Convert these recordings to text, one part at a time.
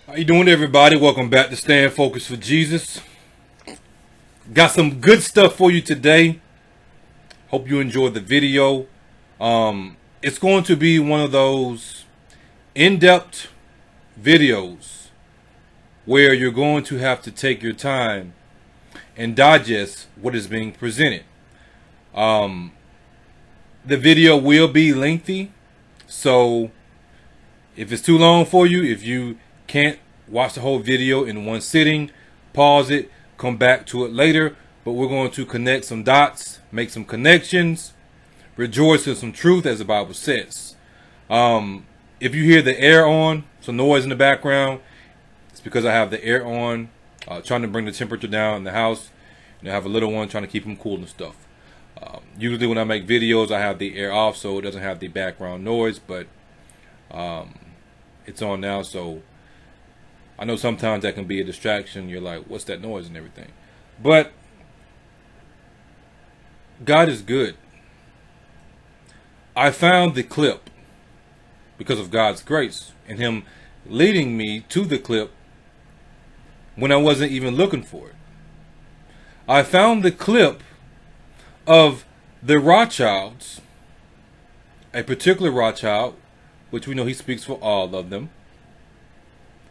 How you doing, everybody? Welcome back to Stand Focused for Jesus. Got some good stuff for you today. Hope you enjoyed the video. It's going to be one of those in-depth videos where you're going to have to take your time and digest what is being presented. The video will be lengthy, so if it's too long for you, if you can't watch the whole video in one sitting, pause it, come back to it later. But we're going to connect some dots, make some connections, rejoice in some truth, as the Bible says. If you hear the air on, some noise in the background, it's because I have the air on, trying to bring the temperature down in the house. And I have a little one, trying to keep him cool and stuff. Usually when I make videos, I have the air off so it doesn't have the background noise, but it's on now, so I know sometimes that can be a distraction. You're like, what's that noise and everything? But God is good. I found the clip because of God's grace and Him leading me to the clip when I wasn't even looking for it. I found the clip of the Rothschilds, a particular Rothschild, which we know he speaks for all of them,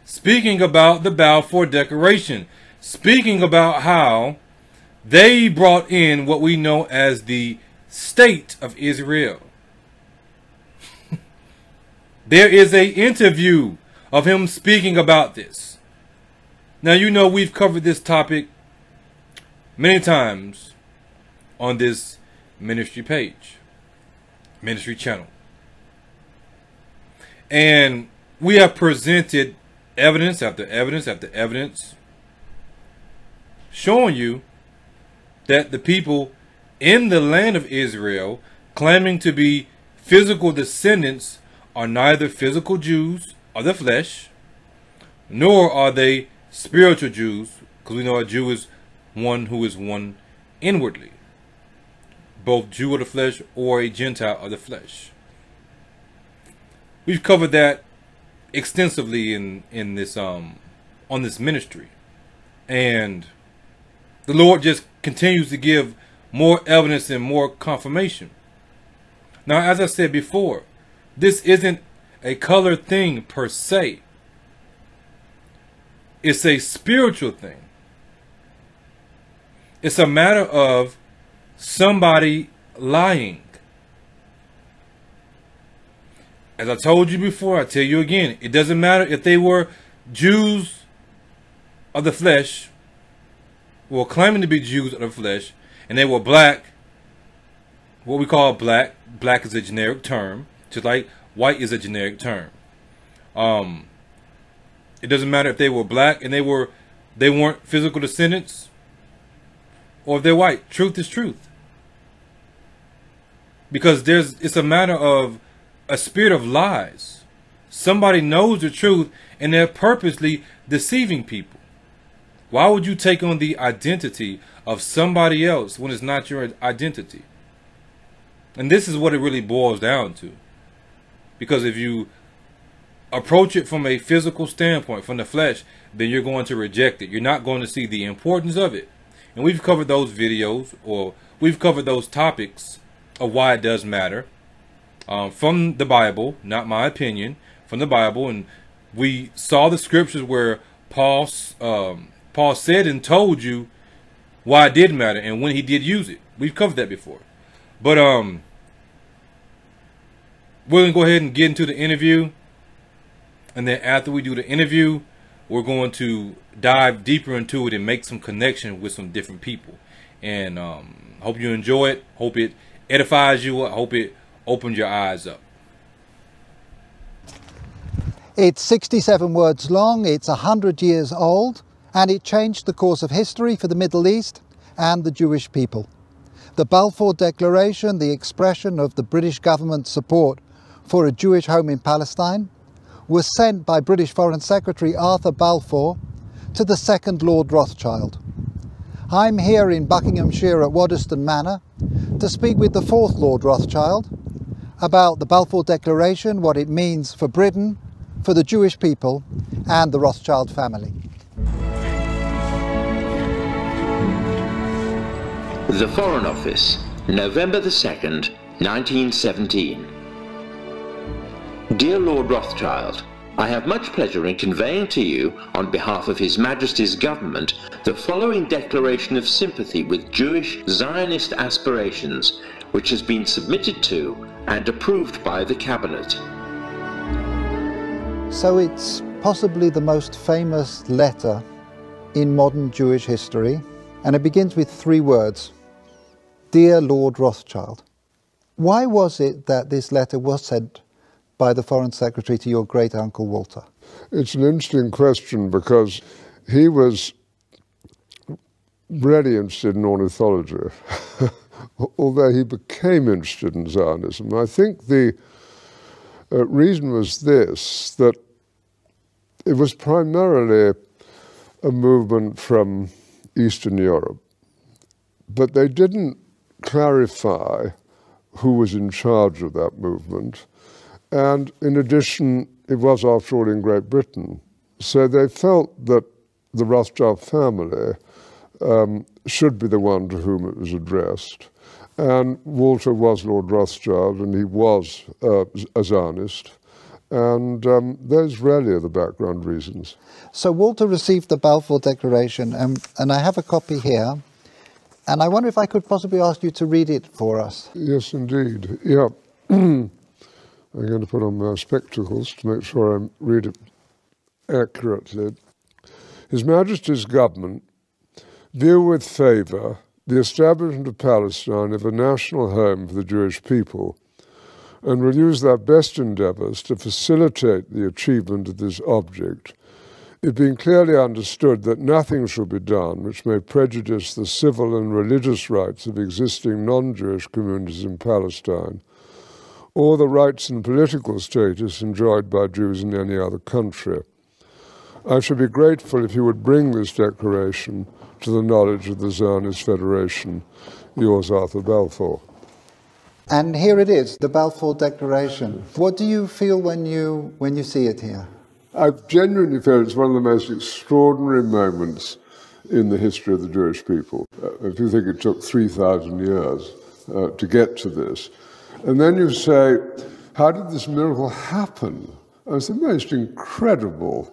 speaking about the Balfour Declaration, speaking about how they brought in what we know as the State of Israel. There is an interview of him speaking about this. Now, you know we've covered this topic many times on this ministry page, ministry channel. And we have presented evidence after evidence after evidence showing you that the people in the land of Israel claiming to be physical descendants are neither physical Jews of the flesh, nor are they spiritual Jews, because we know a Jew is one who is one inwardly, both Jew of the flesh or a Gentile of the flesh. We've covered that extensively in this on this ministry, and the Lord just continues to give more evidence and more confirmation. Now, as I said before, this isn't a color thing per se. It's a spiritual thing. It's a matter of somebody lying. As I told you before, I tell you again, it doesn't matter if they were Jews of the flesh, or claiming to be Jews of the flesh, and they were black, what we call black. Black is a generic term, just like white is a generic term. It doesn't matter if they were black and they weren't physical descendants, or if they're white. Truth is truth. Because it's a matter of a spirit of lies. Somebody knows the truth and they're purposely deceiving people. Why would you take on the identity of somebody else when it's not your identity? And this is what it really boils down to. Because if you approach it from a physical standpoint, from the flesh, then you're going to reject it. You're not going to see the importance of it. And we've covered those videos, or we've covered those topics of why it does matter. From the Bible, not my opinion, from the Bible. And we saw the scriptures where Paul said and told you why it did matter and when he did use it. We've covered that before. But we're going to go ahead and get into the interview. And then after we do the interview, we're going to dive deeper into it and make some connection with some different people. And hope you enjoy it. Hope it edifies you. I hope it opens your eyes up. It's 67 words long, it's 100 years old, and it changed the course of history for the Middle East and the Jewish people. The Balfour Declaration, the expression of the British government's support for a Jewish home in Palestine, was sent by British Foreign Secretary Arthur Balfour to the second Lord Rothschild. I'm here in Buckinghamshire at Waddesdon Manor to speak with the fourth Lord Rothschild about the Balfour Declaration, what it means for Britain, for the Jewish people and the Rothschild family. The Foreign Office, November the 2nd, 1917. Dear Lord Rothschild, I have much pleasure in conveying to you, on behalf of His Majesty's Government, the following declaration of sympathy with Jewish Zionist aspirations, which has been submitted to and approved by the Cabinet. So it's possibly the most famous letter in modern Jewish history, and it begins with 3 words: Dear Lord Rothschild. Why was it that this letter was sent by the Foreign Secretary to your great-uncle Walter? It's an interesting question because he was really interested in ornithology, although he became interested in Zionism. I think the reason was this, that it was primarily a movement from Eastern Europe, but they didn't clarify who was in charge of that movement. And in addition, it was, after all, in Great Britain. So they felt that the Rothschild family should be the one to whom it was addressed. And Walter was Lord Rothschild, and he was a Zionist. And those really are the background reasons. So Walter received the Balfour Declaration, and I have a copy here. And I wonder if I could possibly ask you to read it for us. Yes, indeed. Yeah. I'm going to put on my spectacles to make sure I read it accurately. His Majesty's Government view with favour the establishment of Palestine as a national home for the Jewish people, and will use their best endeavours to facilitate the achievement of this object, it being clearly understood that nothing shall be done which may prejudice the civil and religious rights of existing non-Jewish communities in Palestine, or the rights and political status enjoyed by Jews in any other country. I should be grateful if you would bring this declaration to the knowledge of the Zionist Federation. Yours, Arthur Balfour. And here it is, the Balfour Declaration. What do you feel when you see it here? I genuinely feel it's one of the most extraordinary moments in the history of the Jewish people. If you think it took 3,000 years to get to this, and then you say, how did this miracle happen? It's the most incredible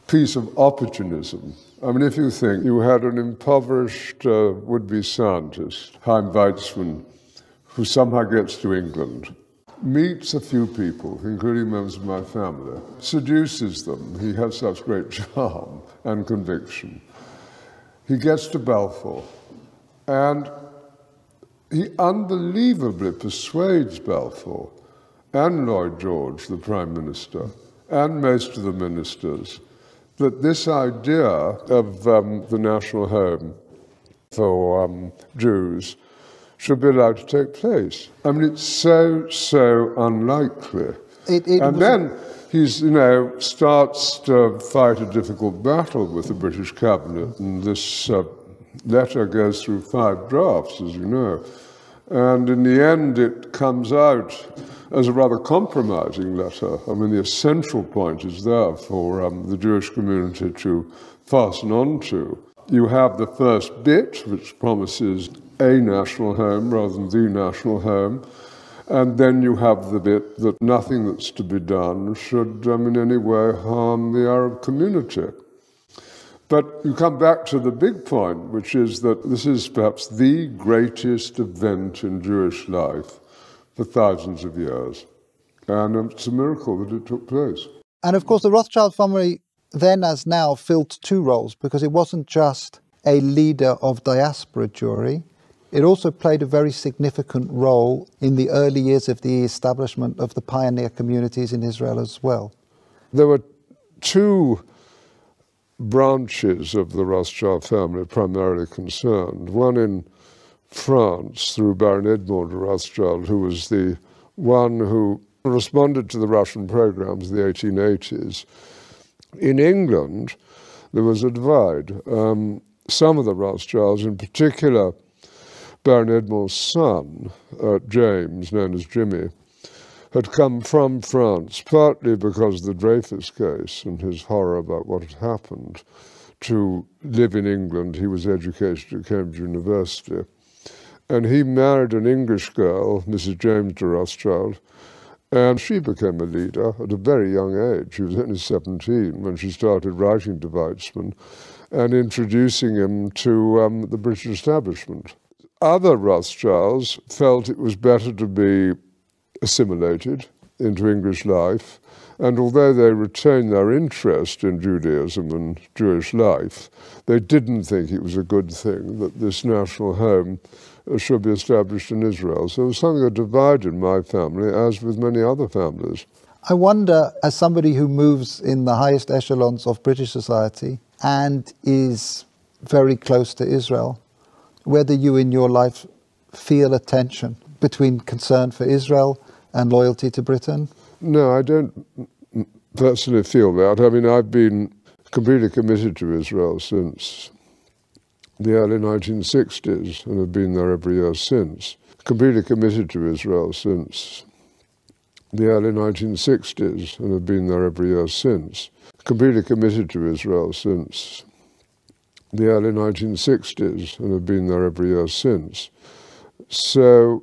piece of opportunism. I mean, if you think you had an impoverished would-be scientist, Chaim Weizmann, who somehow gets to England, meets a few people, including members of my family, seduces them. He has such great charm and conviction. He gets to Balfour, and he unbelievably persuades Balfour and Lloyd George, the Prime Minister, and most of the ministers, that this idea of the national home for Jews should be allowed to take place. I mean, it's so unlikely. And then he's, starts to fight a difficult battle with the British cabinet, and this letter goes through 5 drafts, as you know. And in the end, it comes out as a rather compromising letter. I mean, the essential point is there for the Jewish community to fasten on to. You have the first bit, which promises a national home rather than the national home, and then you have the bit that nothing that's to be done should in any way harm the Arab community. But you come back to the big point, which is that this is perhaps the greatest event in Jewish life for thousands of years. And it's a miracle that it took place. And of course, the Rothschild family then as now filled 2 roles, because it wasn't just a leader of diaspora Jewry, it also played a very significant role in the early years of the establishment of the pioneer communities in Israel as well. There were 2 branches of the Rothschild family primarily concerned. One in France through Baron Edmond de Rothschild, who was the one who responded to the Russian programs of the 1880s. In England, there was a divide. Some of the Rothschilds, in particular Baron Edmond's son, James, known as Jimmy, had come from France, partly because of the Dreyfus case and his horror about what had happened, to live in England. He was educated at Cambridge University. And he married an English girl, Mrs. James de Rothschild, and she became a leader at a very young age. She was only 17 when she started writing to Weizmann and introducing him to the British establishment. Other Rothschilds felt it was better to be assimilated into English life, and although they retained their interest in Judaism and Jewish life, they didn't think it was a good thing that this national home should be established in Israel. So it was something that divided my family, as with many other families. I wonder, as somebody who moves in the highest echelons of British society and is very close to Israel, whether you in your life feel a tension between concern for Israel and loyalty to Britain? No, I don't personally feel that. I mean, I've been completely committed to Israel since the early 1960s and have been there every year since. Completely committed to Israel since the early 1960s and have been there every year since. Completely committed to Israel since the early 1960s and have been there every year since. So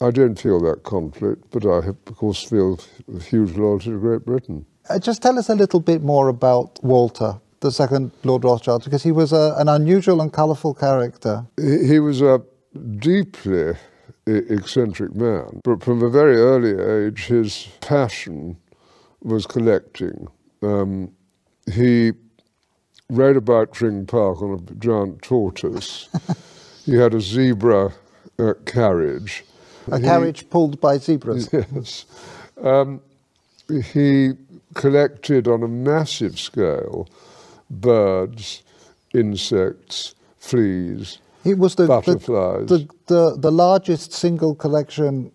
I don't feel that conflict, but I, of course, feel a huge loyalty to Great Britain. Just tell us a little bit more about Walter, the second Lord Rothschild, because he was an unusual and colourful character. He was a deeply eccentric man, but from a very early age his passion was collecting. He rode about Tring Park on a giant tortoise. He had a zebra carriage. A carriage pulled by zebras. Yes. He collected on a massive scale birds, insects, fleas, It was butterflies. the largest single collection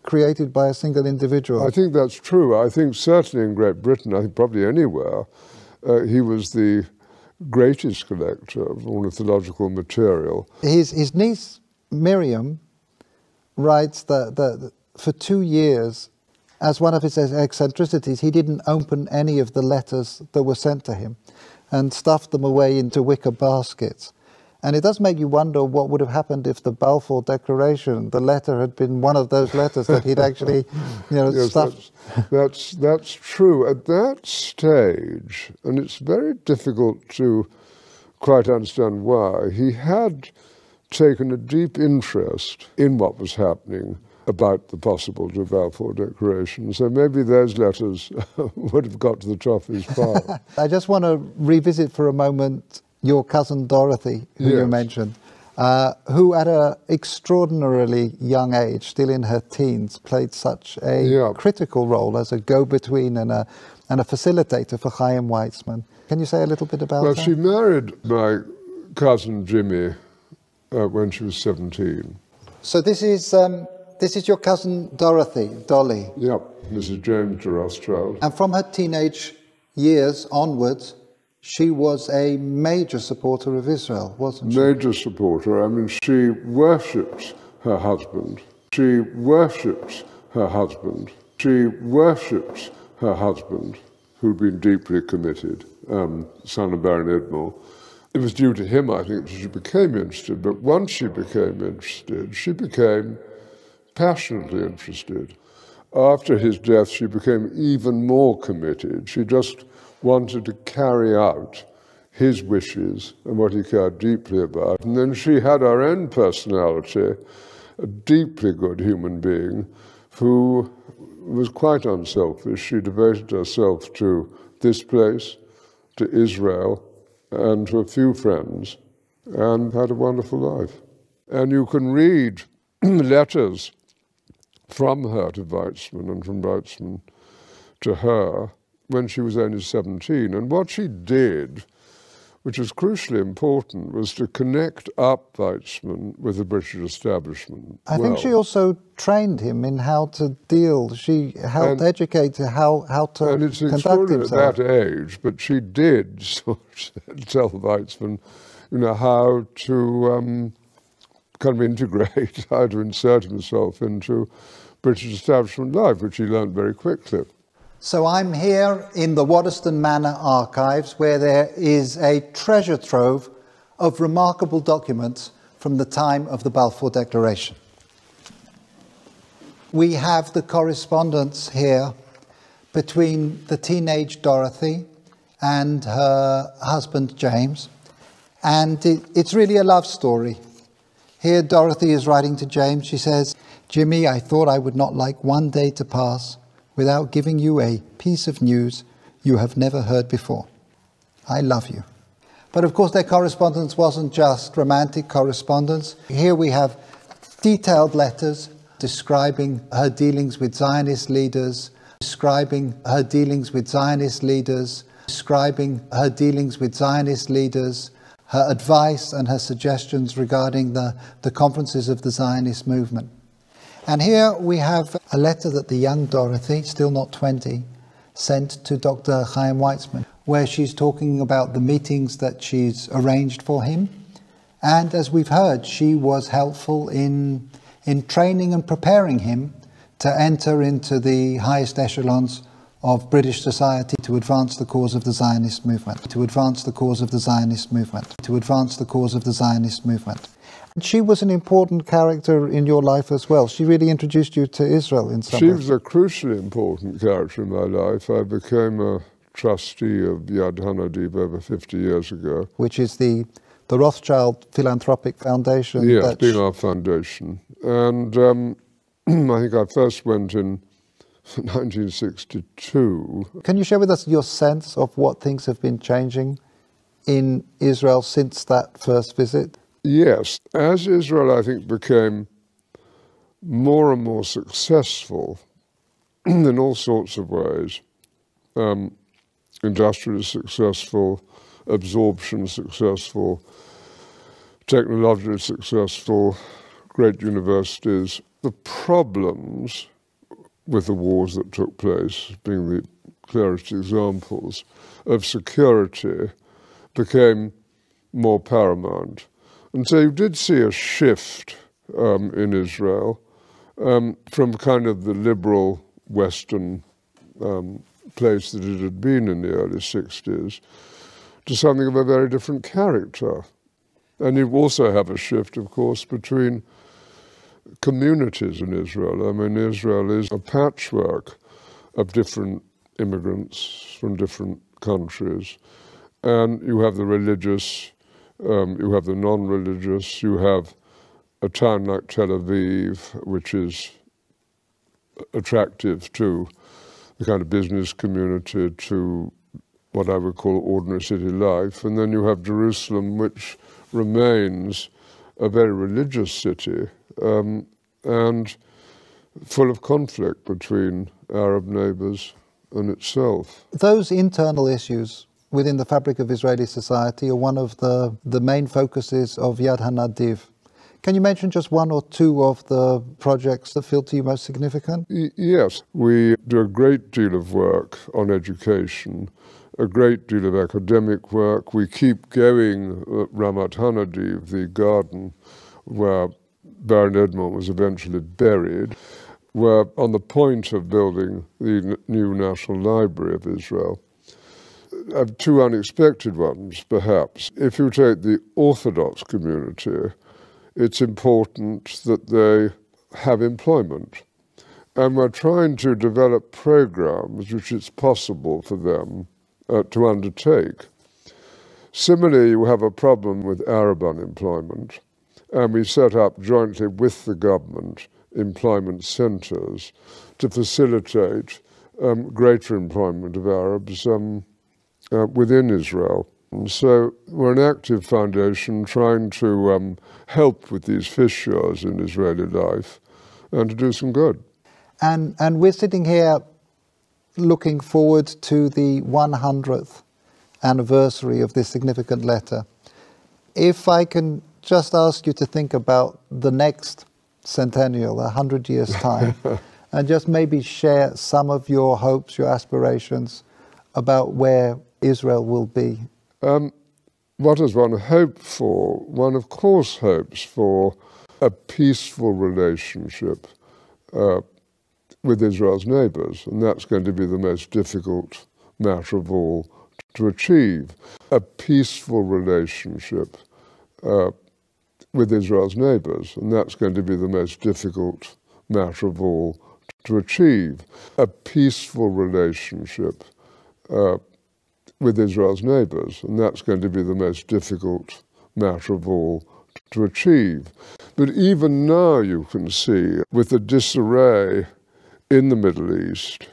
created by a single individual. I think that's true. I think certainly in Great Britain, I think probably anywhere, he was the greatest collector of ornithological material. His niece, Miriam, writes that for 2 years, as one of his eccentricities, he didn't open any of the letters that were sent to him and stuffed them away into wicker baskets. And it does make you wonder what would have happened if the Balfour Declaration, the letter had been one of those letters that he'd actually, Yes, stuffed. That's true. At that stage, and it's very difficult to quite understand why, he had taken a deep interest in what was happening about the possibility of Balfour Declaration. So maybe those letters would have got to the top of his file. I just want to revisit for a moment your cousin Dorothy, who you mentioned, who at an extraordinarily young age, still in her teens, played such a critical role as a go-between and a facilitator for Chaim Weizmann. Can you say a little bit about that? Well, she married my cousin Jimmy when she was 17. So this is your cousin Dorothy, Dolly. Yep, Mrs. James de Rothschild. And from her teenage years onwards, she was a major supporter of Israel, wasn't she? Major supporter. I mean, she worshipped her husband. She worshipped her husband. She worshipped her husband, who'd been deeply committed, son of Baron Edmore. It was due to him, I think, that she became interested. But once she became interested, she became passionately interested. After his death, she became even more committed. She just wanted to carry out his wishes and what he cared deeply about. And then she had her own personality, a deeply good human being who was quite unselfish. She devoted herself to this place, to Israel, and to a few friends, and had a wonderful life. And you can read letters from her to Weizmann and from Weizmann to her when she was only 17. And what she did, which was crucially important, was to connect up Weizmann with the British establishment. I think she also trained him in how to deal. She helped educate how to and it's conduct extraordinary himself. at that age, but she did sort of tell Weizmann, how to kind of integrate, how to insert himself into British establishment life, which he learned very quickly. So I'm here in the Waddesdon Manor archives, where there is a treasure trove of remarkable documents from the time of the Balfour Declaration. We have the correspondence here between the teenage Dorothy and her husband James, and it's really a love story. Here Dorothy is writing to James. She says, "Jimmy, I thought I would not like one day to pass without giving you a piece of news you have never heard before. I love you." But of course their correspondence wasn't just romantic correspondence. Here we have detailed letters describing her dealings with Zionist leaders, describing her dealings with Zionist leaders, describing her dealings with Zionist leaders, her advice and her suggestions regarding the conferences of the Zionist movement. And here we have a letter that the young Dorothy, still not 20, sent to Dr. Chaim Weizmann, where she's talking about the meetings that she's arranged for him. And as we've heard, she was helpful in training and preparing him to enter into the highest echelons of British society to advance the cause of the Zionist movement, to advance the cause of the Zionist movement, to advance the cause of the Zionist movement. She was an important character in your life as well. She really introduced you to Israel in some way. She was a crucially important character in my life. I became a trustee of Yad Hanadiv over 50 years ago. Which is the Rothschild Philanthropic Foundation. Yes, being our foundation. And I think I first went in 1962. Can you share with us your sense of what things have been changing in Israel since that first visit? Yes. As Israel, I think, became more and more successful in all sorts of ways, industrially successful, absorption successful, technologically successful, great universities, the problems with the wars that took place, being the clearest examples, of security became more paramount. And so you did see a shift in Israel from kind of the liberal Western place that it had been in the early 60s to something of a very different character. And you also have a shift, of course, between communities in Israel. I mean, Israel is a patchwork of different immigrants from different countries. And you have the religious, you have the non-religious, you have a town like Tel Aviv, which is attractive to the kind of business community, to what I would call ordinary city life. And then you have Jerusalem, which remains a very religious city and full of conflict between Arab neighbors and itself. Those internal issues within the fabric of Israeli society are one of the main focuses of Yad Hanadiv. Can you mention just one or two of the projects that feel to you most significant? Yes, we do a great deal of work on education, a great deal of academic work. We keep going at Ramat Hanadiv, the garden where Baron Edmond was eventually buried. We're on the point of building the new National Library of Israel. I have two unexpected ones, perhaps. If you take the Orthodox community, it's important that they have employment. And we're trying to develop programs which it's possible for them to undertake. Similarly, you have a problem with Arab unemployment, and we set up jointly with the government employment centres to facilitate greater employment of Arabs within Israel. And so we're an active foundation trying to help with these fissures in Israeli life and to do some good. And we're sitting here looking forward to the 100th anniversary of this significant letter. If I can just ask you to think about the next centennial, 100 years' time, and just maybe share some of your hopes, your aspirations about where Israel will be. What does one hope for? One, of course, hopes for a peaceful relationship with Israel's neighbours, and that's going to be the most difficult matter of all to achieve. A peaceful relationship with Israel's neighbours, and that's going to be the most difficult matter of all to achieve. A peaceful relationship with Israel's neighbours, and that's going to be the most difficult matter of all to achieve. But even now you can see, with the disarray in the Middle East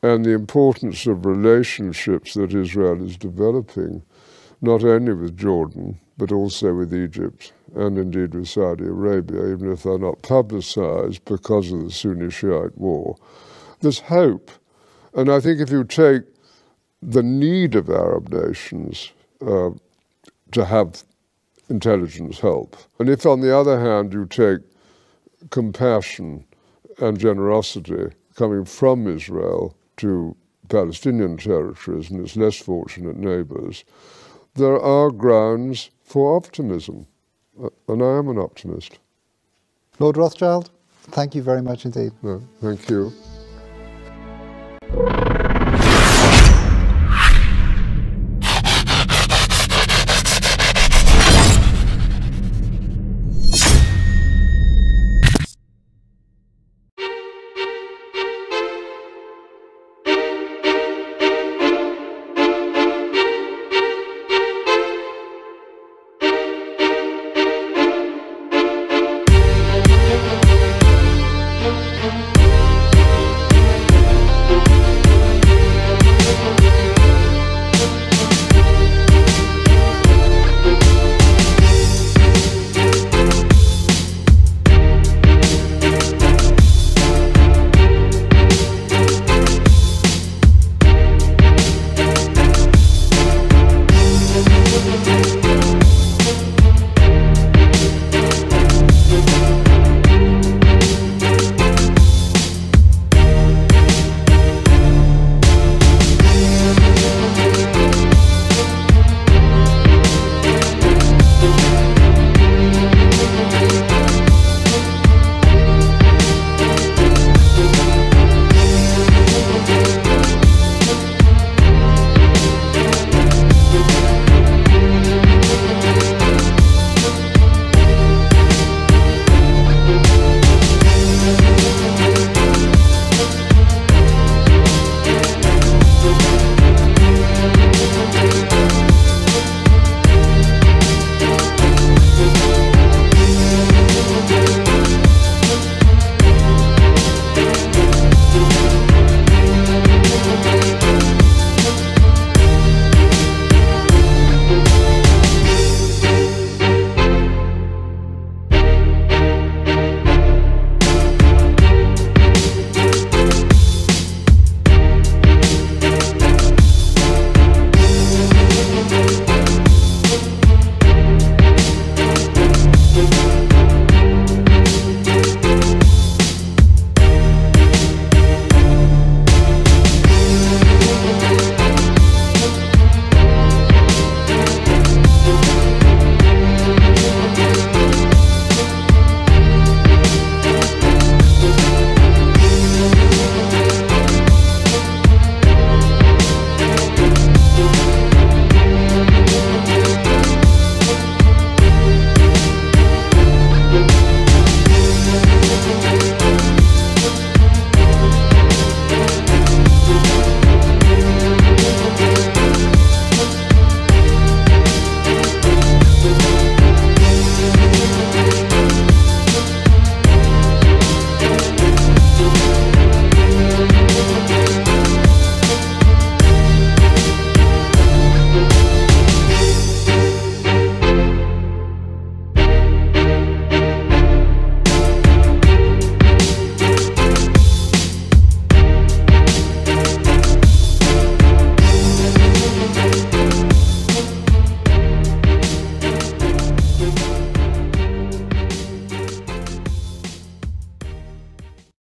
and the importance of relationships that Israel is developing, not only with Jordan, but also with Egypt and indeed with Saudi Arabia, even if they're not publicized because of the Sunni-Shiite war, there's hope. And I think if you take the need of Arab nations to have intelligence help, and if on the other hand you take compassion and generosity coming from Israel to Palestinian territories and its less fortunate neighbours, there are grounds for optimism, and I am an optimist. Lord Rothschild, thank you very much indeed. No, thank you.